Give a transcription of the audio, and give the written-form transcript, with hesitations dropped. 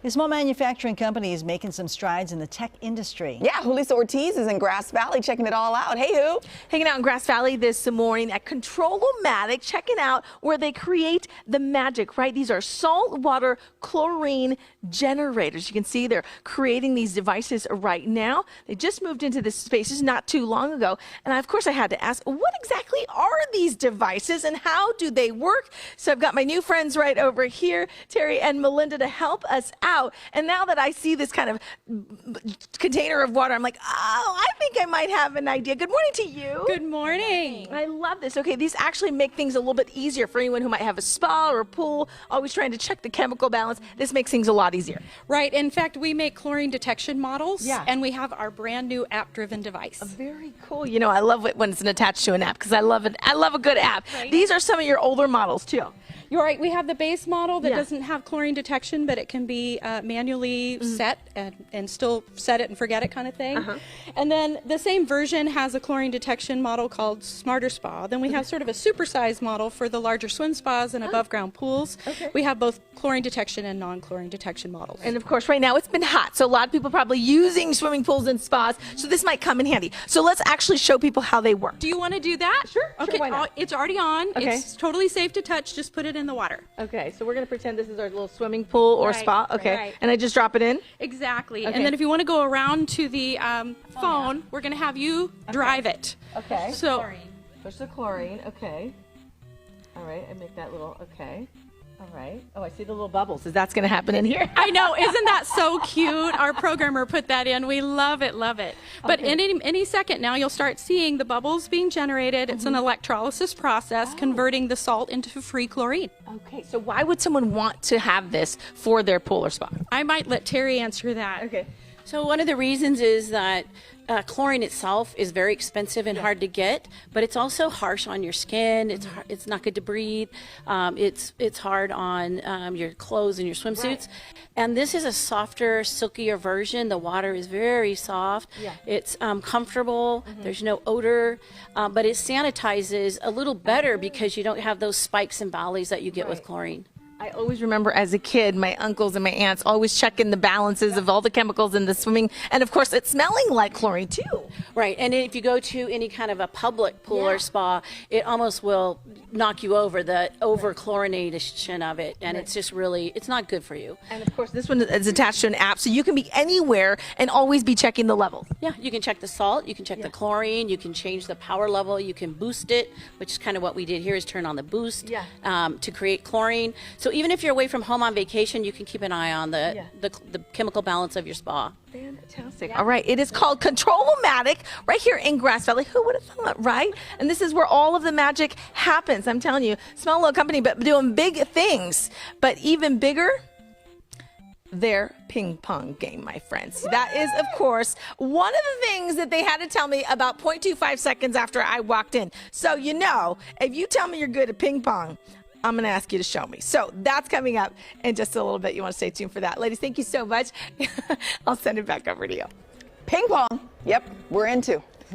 A small manufacturing company is making some strides in the tech industry. Yeah, Julissa Ortiz is in Grass Valley checking it all out. Hey, Who? Hanging out in Grass Valley this morning at ControlOMatic, checking out where they create the magic, right? These are saltwater chlorine generators. You can see they're creating these devices right now. They just moved into this space not too long ago. And of course I had to ask, what exactly are these devices and how do they work? So I've got my new friends right over here, Terry and Melinda, to help us out. And now that I see this kind of container of water, I'm like, oh, I think I might have an idea. Good morning to you. Good morning. I love this. Okay, these actually make things a little bit easier for anyone who might have a spa or a pool, always trying to check the chemical balance. This makes things a lot easier. Right. In fact, we make chlorine detection models, Yeah. and we have our brand new app-driven device. Very cool. You know, I love it when it's attached to an app because I love it. I love a good app. Right. These are some of your older models too. You're right. We have the base model that Yeah. doesn't have chlorine detection, but it can be manually set and still set it and forget it kind of thing. And then the same version has a chlorine detection model called Smarter Spa. Then we have sort of a supersized model for the larger swim spas and above ground pools. Okay. We have both chlorine detection and non-chlorine detection models. And of course, right now it's been hot, so a lot of people probably using swimming pools and spas, so this might come in handy. So let's actually show people how they work. Do you want to do that? Sure, Okay. why not? It's already on. Okay. It's totally safe to touch. Just put it in the water. Okay, so we're going to pretend this is our little swimming pool or Right, spa. Okay, right. and I just drop it in? Exactly. Okay. And then if you want to go around to the phone, we're going to have you drive it. Okay. So Push the chlorine, okay. All right, I make that little, okay. All right. Oh, I see the little bubbles. Is that's going to happen in here? I know, isn't that so cute? Our programmer put that in. We love it, love it. But in any second now, you'll start seeing the bubbles being generated. It's an electrolysis process converting the salt into free chlorine. Okay, so why would someone want to have this for their pool or spa? I might let Terry answer that. Okay. So one of the reasons is that chlorine itself is very expensive and hard to get, but it's also harsh on your skin. It's not good to breathe. It's hard on your clothes and your swimsuits. And this is a softer, silkier version. The water is very soft. Yeah. It's comfortable. There's no odor, but it sanitizes a little better because you don't have those spikes and valleys that you get with chlorine. I always remember as a kid, my uncles and my aunts always checking the balances of all the chemicals in the swimming. And of course, it's smelling like chlorine too. Right, and if you go to any kind of a public pool or spa, it almost will knock you over, the over-chlorination of it, and it's just really, it's not good for you. And of course, this one is attached to an app, so you can be anywhere and always be checking the levels. Yeah, you can check the salt, you can check the chlorine, you can change the power level, you can boost it, which is kind of what we did here, is turn on the boost to create chlorine. So even if you're away from home on vacation, you can keep an eye on the chemical balance of your spa. Fantastic. All right, it is called ControlOMatic right here in Grass Valley. Who would have thought, right? And this is where all of the magic happens. I'm telling you, small little company, but doing big things. But even bigger, their ping pong game, my friends. That is, of course, one of the things that they had to tell me about 0.25 seconds after I walked in. So, you know, if you tell me you're good at ping pong, I'm going to ask you to show me. So that's coming up in just a little bit. You want to stay tuned for that. Ladies, thank you so much. I'll send it back over to you. Ping pong. Yep, we're into.